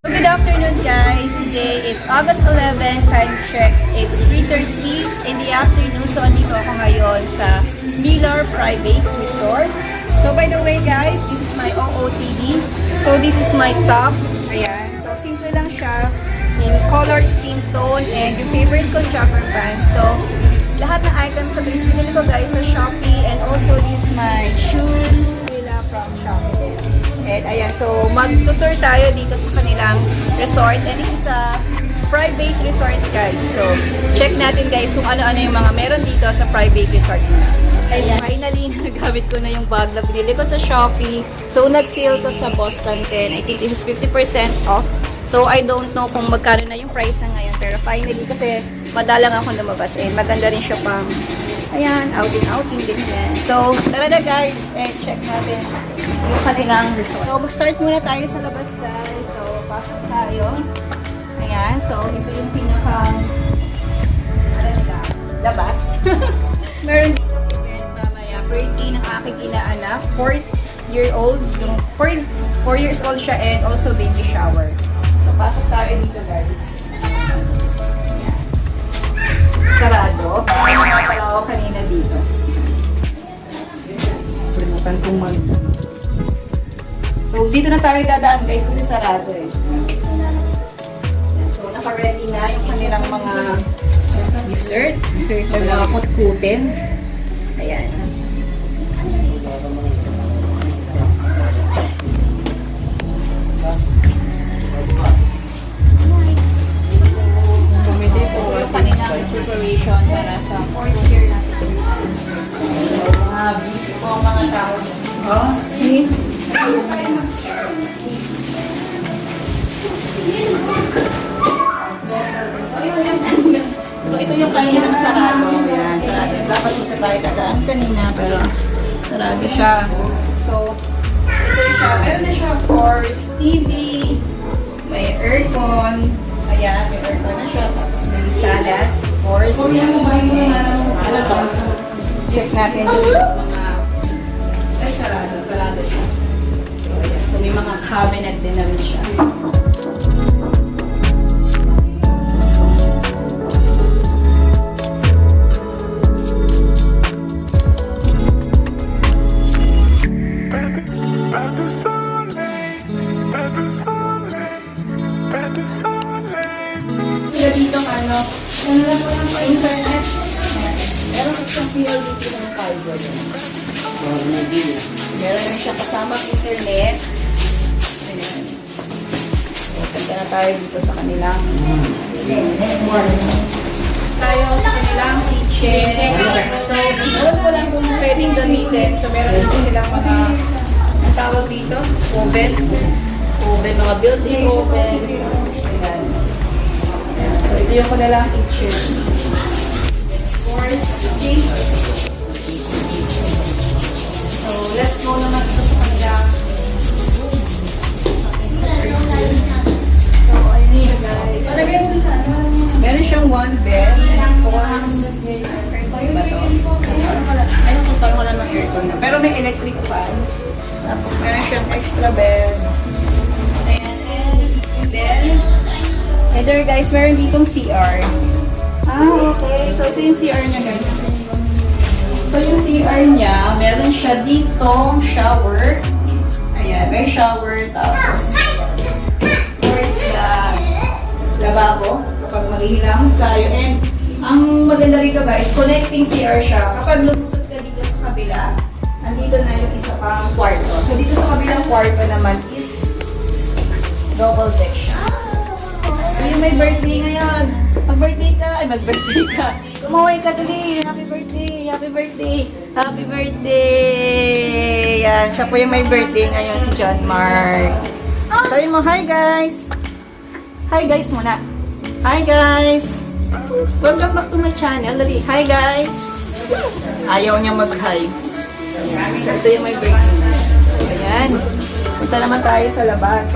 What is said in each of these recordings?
Good afternoon guys! Today is August 11, time check. It's 3:30 in the afternoon. So, andito ako ngayon sa Millar Private Resort. So, by the way guys, this is my OOTD. So, this is my top. Ayan. So, simple lang siya. In color, skin tone, and yung favorite ko, jogger pants. So, lahat ng items sa guys, pinili ko guys sa Shopee. And also, this is my shoes nila from Shopee. And ayan, so mag-tour tayo dito sa kanilang resort. And this is a private resort guys. So, check natin guys kung ano-ano yung mga meron dito sa private resort nila. Ayan, finally, nagamit ko na yung bag na binili ko sa Shopee. So, nag-sale to sa Boston 10. I think this is 50% off. So, I don't know kung magkano na yung price na ngayon. Pero finally, kasi madalang ako lumabas. And maganda rin siya pang, ayan, outing din yan. So, tara na guys. And check natin yung kanilang resort. So, mag-start muna tayo sa labas guys. So, pasok tayo. Ayan. So, ito yung pinakang labas. Meron dito event mamaya. Birthday ng aking inaanak. 4-year-old. 4 years old siya and also baby shower. So, pasok tayo dito guys. Ayan. Sarado. Parang nga pala ako kanina dito. Punutan kong mag... So, dito na tayo dadaan guys kasi sarado eh. So, naka-ready na yung kanilang mga dessert. Dessert na mga kutkutin. Ayan. Ito yung kanilang preparation para sa 4th year natin. So, mga busy po ang mga tao. Oh, see? So, ito yung kanilang sarado. Ayan, sarado. Dapat ito tayo dadaan kanina, pero sarado siya. So, ito siya. Meron na siya, of course, TV, may aircon. Ayan, may aircon na siya. Tapos may salas, of course. Ano to? Check natin yung mga... Ay, sarado siya. So, ayan. So, may mga cabinet din na rin siya. Sila dito ano lang po lang pa internet. Meron kasi siyang PLDT ng fiber. Meron na siya kasamang internet. Ayan. So, punta na tayo dito sa kanilang tayo sa kanilang kitchen. So, alam ko lang kung pwedeng gamitin. So, meron dito silang mga ang tawag dito, oven, mga built-in oven. Ayan. So, ito yung kanilang kitchen. Of course, sink. So, let's go naman ito sa kanilang room. So, ayun yun guys. Meron siyang one bed. Of course, ayun kung parang wala ng aircon na. Pero may electric fan. Tapos meron siyang extra bed. And then, there guys, meron ditong CR. Okay. So, ito yung CR niya guys. So, yung CR niya, meron siya ditong shower. Ayan, may shower. Tapos, of course, lababo. Kapag maghihilamos tayo. And, ang maganda rito guys, connecting CR siya. Kapag lumusot ka dito sa kabila, andito na yung isa pang kwarto. So, dito sa kabilang kwarto naman is double deck siya. So, yung may birthday ngayon. Mag-birthday ka. Ay, mag-birthday ka. Kumaway ka tuloy. Happy birthday. Happy birthday. Happy birthday. Yan. Siya po yung may birthday ngayon, si John Mark. Sabi mo, hi guys. Hi guys muna. Hi guys. Welcome back to my channel. Dali. Hi guys. Ayaw niya mag-hi. Ayan. So, ito yung may birthday. Ayan. Punta naman tayo sa labas.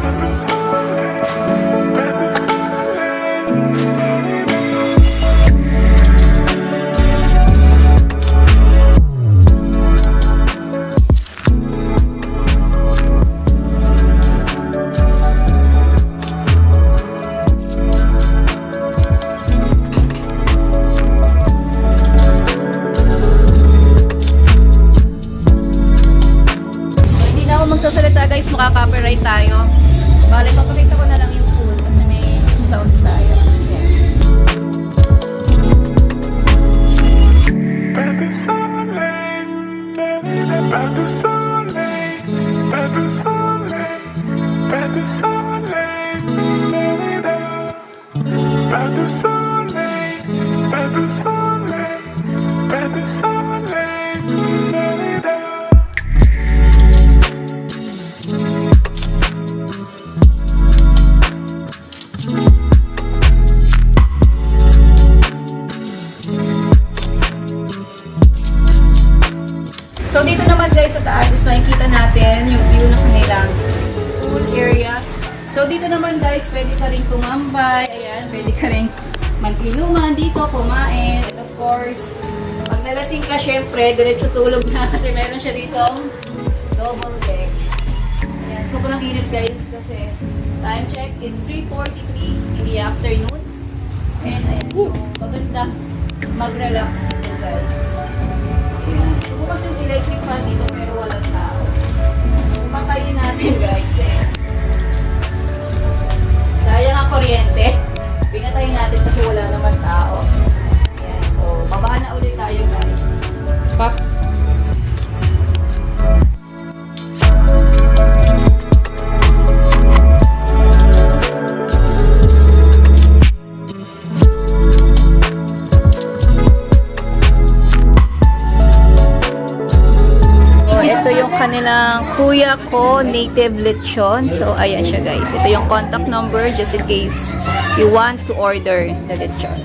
guys, makaka-copyright tayo. Bale, papakita ko na lang yung pool kasi may sounds tayo. So, dito naman guys sa taas is makikita natin yung view ng kanilang pool area. So, dito naman guys, pwede ka rin tumambay. Ayan, pwede ka rin mag-inuman dito, kumain. And of course, pag nalasing ka, syempre, diretso tulog na kasi meron siya dito double deck. Ayan, sobrang init guys kasi time check is 3:43 in the afternoon. And ayan, so maganda mag-relax dito guys. Ayan. So, bukas yung electric fan dito pero walang tao. So, patayin natin guys eh. Sayang ang kuryente. Pinatayin natin kasi wala naman tao. Ayan. So, baba na ulit tayo guys. Pop. Kanilang kuya ko native lechon. So ayan siya guys, ito yung contact number just in case you want to order the lechon.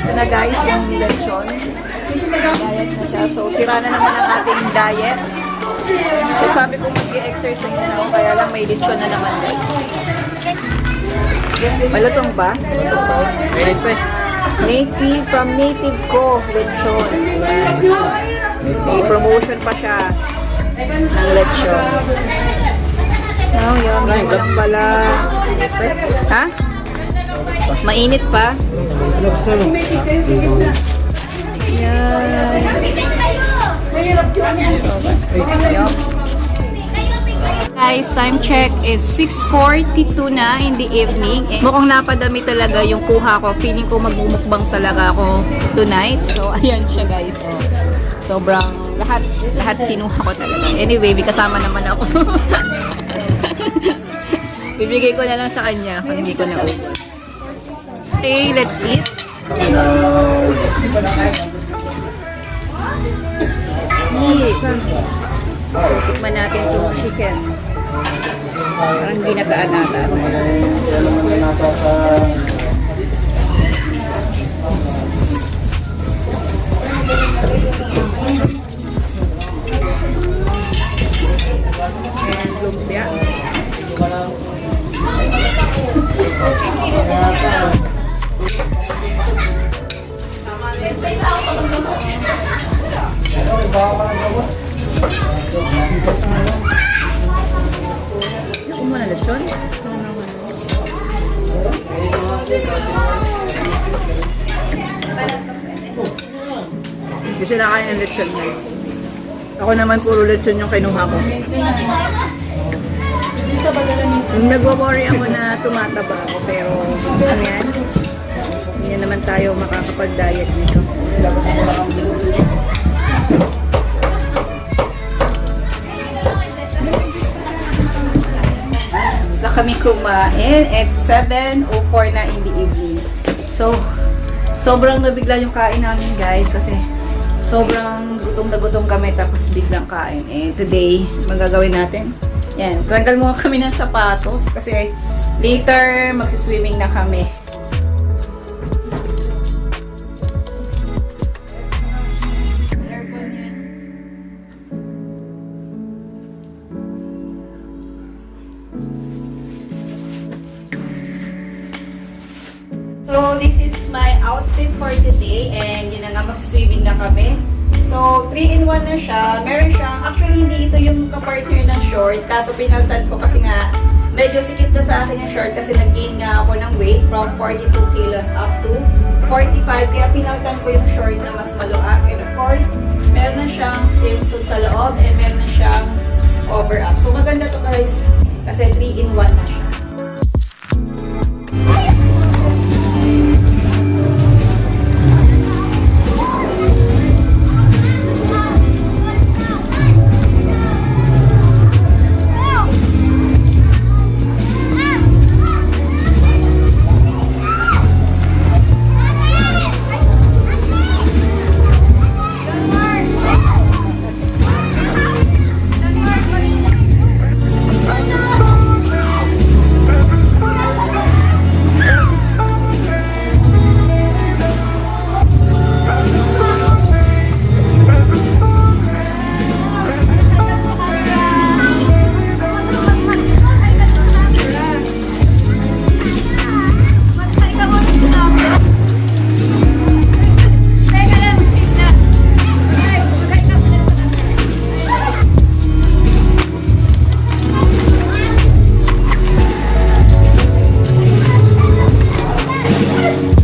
Ito na guys yung lechon, diet na siya. So sira na naman ang ating diet. So sabi ko mag-exercise na ako, kaya lang may lechon na naman guys. Malutong ba? Malutong ba? Native, from native ko lechon. Ayan. May promotion pa siya ng lechon. Oh, yummy lang pala. Ha? Mainit pa? Yan. Guys, time check is 6:42 na in the evening. Mukhang napadami talaga yung kuha ko. Feeling ko magmumukbang talaga ako tonight. So, ayan siya guys. Sobrang lahat kinuha ko talaga. Anyway, may kasama naman ako. Bibigay ko na lang sa kanya kung hindi ko na ubos. Okay, let's eat. Eat. So, tikman natin itong chicken. Parang hindi nakaanata. And lumpia. Yung muna lechon? Hindi sila kaya ng lechon guys. Ako naman puro lechon yung kinuha ko. Yung nagwo-worry ako na tumataba ako, pero ano yan? Hindi naman tayo makakapag-diet nito. Sa kami kumain, it's 7:04 na in the evening. So, sobrang nabigla yung kain namin guys kasi sobrang gutom na gutom kami tapos biglang kain. Eh, today, magagawin natin. Yan, tanggal mo kami ng sapatos kasi later magsiswimming na kami. So, this is my outfit for today and yun na nga, magsiswimming na kami. So, 3-in-1 na siya. Meron siyang, actually hindi ito yung kapartner ng short. Kaso pinaltan ko kasi nga, medyo sikip na sa akin yung short kasi nag-gain nga ako ng weight from 42 kilos up to 45. Kaya pinaltan ko yung short na mas maluak. And of course, meron na siyang swimsuit sa loob and meron na siyang cover up. So, maganda to guys. Millar!